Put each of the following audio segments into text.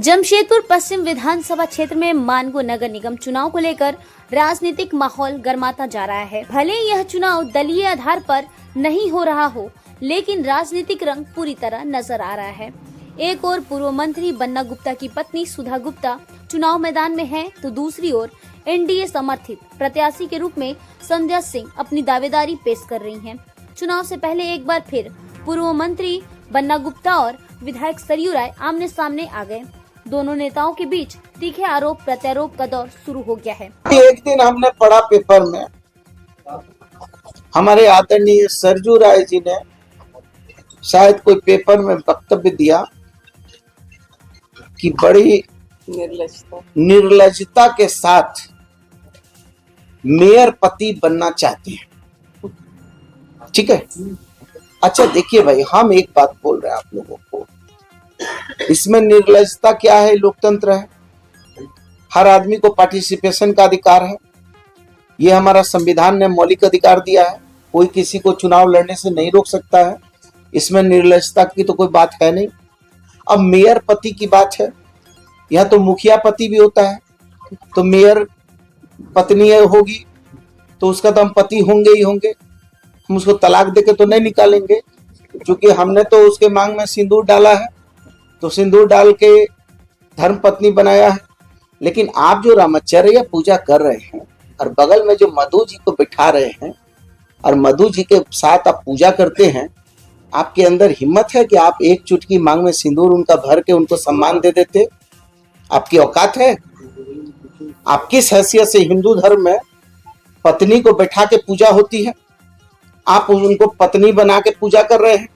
जमशेदपुर पश्चिम विधानसभा क्षेत्र में मानगो नगर निगम चुनाव को लेकर राजनीतिक माहौल गर्माता जा रहा है। भले ही यह चुनाव दलीय आधार पर नहीं हो रहा हो, लेकिन राजनीतिक रंग पूरी तरह नजर आ रहा है। एक ओर पूर्व मंत्री बन्ना गुप्ता की पत्नी सुधा गुप्ता चुनाव मैदान में है, तो दूसरी ओर एनडीए समर्थित प्रत्याशी के रूप में संध्या सिंह अपनी दावेदारी पेश कर रही हैं। चुनाव से पहले एक बार फिर पूर्व मंत्री बन्ना गुप्ता और विधायक सरयू राय आमने सामने आ गए। दोनों नेताओं के बीच तीखे आरोप प्रत्यारोप का दौर शुरू हो गया है। एक दिन हमने पढ़ा पेपर में, हमारे आदरणीय सरयू राय जी ने शायद कोई पेपर में वक्तव्य दिया कि बड़ी निर्लजता के साथ मेयर पति बनना चाहते हैं। ठीक है, अच्छा देखिए भाई, हम एक बात बोल रहे हैं आप लोगों को, इसमें निर्लजता क्या है? लोकतंत्र है, हर आदमी को पार्टिसिपेशन का अधिकार है, ये हमारा संविधान ने मौलिक अधिकार दिया है, कोई किसी को चुनाव लड़ने से नहीं रोक सकता है, इसमें निर्लजता की तो कोई बात है नहीं। अब मेयर पति की बात है, यह तो मुखिया पति भी होता है, तो मेयर पत्नी होगी तो उसका तो हम पति होंगे ही होंगे, हम उसको तलाक देके तो नहीं निकालेंगे, क्योंकि हमने तो उसके मांग में सिंदूर डाला है, तो सिंदूर डाल के धर्म पत्नी बनाया है। लेकिन आप जो रामचर्या पूजा कर रहे हैं और बगल में जो मधु जी को बिठा रहे हैं और मधु जी के साथ आप पूजा करते हैं, आपके अंदर हिम्मत है कि आप एक चुटकी मांग में सिंदूर उनका भर के उनको सम्मान दे देते? आपकी औकात है? आप किस हैसियत से हिंदू धर्म में पत्नी को बैठा के पूजा होती है, आप उनको पत्नी बना के पूजा कर रहे हैं,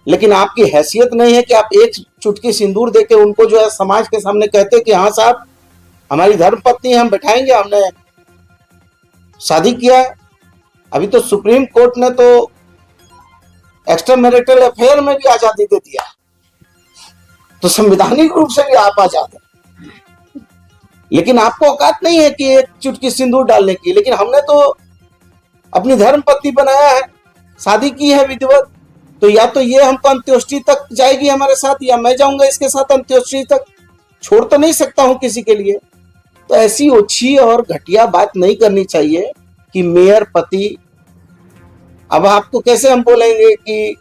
लेकिन आपकी हैसियत नहीं है कि आप एक चुटकी सिंदूर देके उनको जो है समाज के सामने कहते कि हाँ साहब हमारी धर्म पत्नी है, हम बैठाएंगे, हमने शादी किया है। अभी तो सुप्रीम कोर्ट ने तो एक्स्ट्रा मैरिटल अफेयर में भी आजादी दे दिया, तो संवैधानिक रूप से भी आप आजाद हैं, लेकिन आपको औकात नहीं है कि एक चुटकी सिंदूर डालने की। लेकिन हमने तो अपनी धर्म पत्नी बनाया है, शादी की है विधिवत, तो या तो ये हमको अंत्येष्टि तक जाएगी हमारे साथ, या मैं जाऊंगा इसके साथ अंत्येष्टि तक, छोड़ तो नहीं सकता हूं किसी के लिए। तो ऐसी ओछी और घटिया बात नहीं करनी चाहिए कि मेयर पति। अब आपको कैसे हम बोलेंगे कि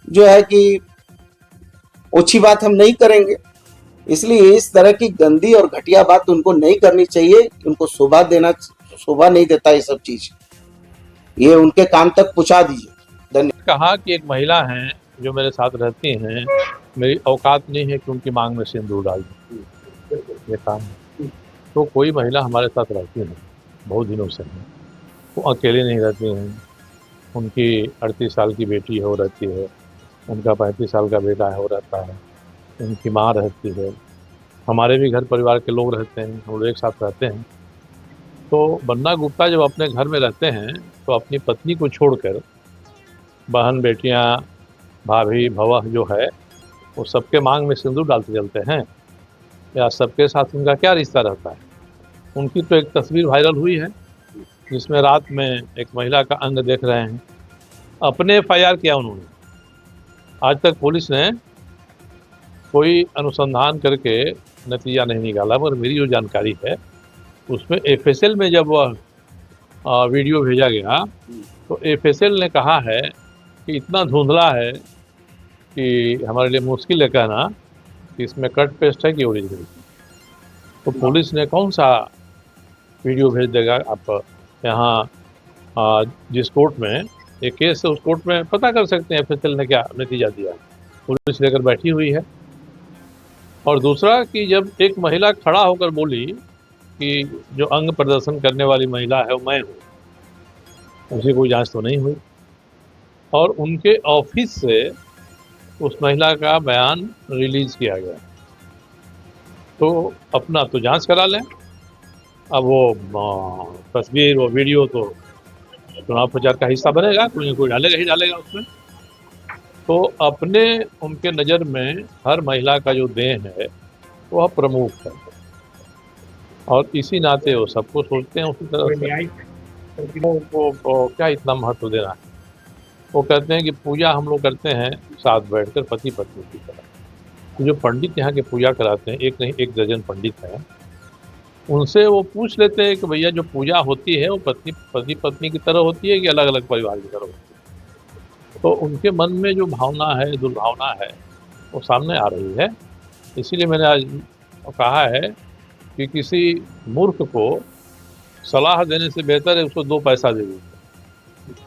जो है कि ओछी बात हम नहीं करेंगे? इसलिए इस तरह की गंदी और घटिया बात उनको नहीं करनी चाहिए, उनको शोभा नहीं देता ये सब चीज, ये उनके कान तक पहुंचा दीजिए। धन्यवाद। कहा कि एक महिला हैं जो मेरे साथ रहती हैं, मेरी औकात नहीं है कि उनकी मांग में सिंदूर डाल दूं, ये काम है। तो कोई महिला हमारे साथ रहती है बहुत दिनों से है, वो अकेले नहीं रहती हैं, उनकी 38 साल की बेटी है वो रहती है, उनका 35 साल का बेटा है वो रहता है, उनकी माँ रहती है, हमारे भी घर परिवार के लोग रहते हैं, हम लोग एक साथ रहते हैं। तो बन्ना गुप्ता जब अपने घर में रहते हैं तो अपनी पत्नी को छोड़कर बहन बेटियां भाभी भवा जो है वो सबके मांग में सिंदूर डालते चलते हैं, या सबके साथ उनका क्या रिश्ता रहता है? उनकी तो एक तस्वीर वायरल हुई है जिसमें रात में एक महिला का अंग देख रहे हैं। अपने FIR किया उन्होंने, आज तक पुलिस ने कोई अनुसंधान करके नतीजा नहीं निकाला, पर मेरी जो जानकारी है उसमें FSL में जब वह वीडियो भेजा गया तो FSL ने कहा है कि इतना धुंधला है कि हमारे लिए मुश्किल है कहना कि इसमें कट पेस्ट है कि ओरिजिनल। तो पुलिस ने कौन सा वीडियो भेज देगा? आप यहाँ जिस कोर्ट में एक केस है उस कोर्ट में पता कर सकते हैं FSL ने क्या नतीजा दिया। पुलिस लेकर बैठी हुई है। और दूसरा कि जब एक महिला खड़ा होकर बोली कि जो अंग प्रदर्शन करने वाली महिला है वो मैं हूँ, उसे कोई जांच तो नहीं हुई, और उनके ऑफिस से उस महिला का बयान रिलीज किया गया। तो अपना तो जांच करा लें। अब वो तस्वीर वो वीडियो तो चुनाव प्रचार का हिस्सा बनेगा, कोई ना कोई डालेगा ही डालेगा उसमें। तो अपने उनके नज़र में हर महिला का जो देह है वह प्रमुख है, और इसी नाते वो सबको सोचते हैं उसी तरह से। वो क्या इतना महत्व देना है? वो कहते हैं कि पूजा हम लोग करते हैं साथ बैठकर पति पत्नी की तरह, जो पंडित यहाँ के पूजा कराते हैं, एक नहीं एक दर्जन पंडित हैं, उनसे वो पूछ लेते हैं कि भैया जो पूजा होती है वो पति पत्नी की तरह होती है कि अलग अलग परिवार की तरह होती है। तो उनके मन में जो भावना है, दुर्भावना है, वो सामने आ रही है। इसीलिए मैंने आज कहा है कि किसी मूर्ख को सलाह देने से बेहतर है उसको 2 पैसा दे दीजिए,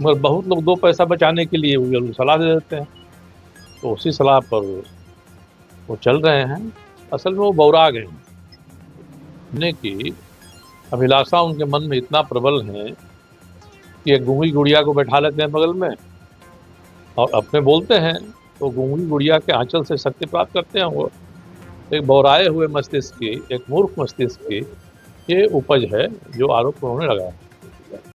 मगर बहुत लोग 2 पैसा बचाने के लिए वो सलाह दे देते हैं, तो उसी सलाह पर वो चल रहे हैं। असल में वो बौरा गए हैं की अभिलाषा उनके मन में इतना प्रबल है कि एक गूंगी गुड़िया को बैठा लेते हैं बगल में और अपने बोलते हैं, तो गूंगी गुड़िया के आंचल से शक्ति प्राप्त करते हैं। वो एक बौराए हुए मस्तिष्क की, एक मूर्ख मस्तिष्क की ये उपज है जो आरोप उन्होंने लगाया।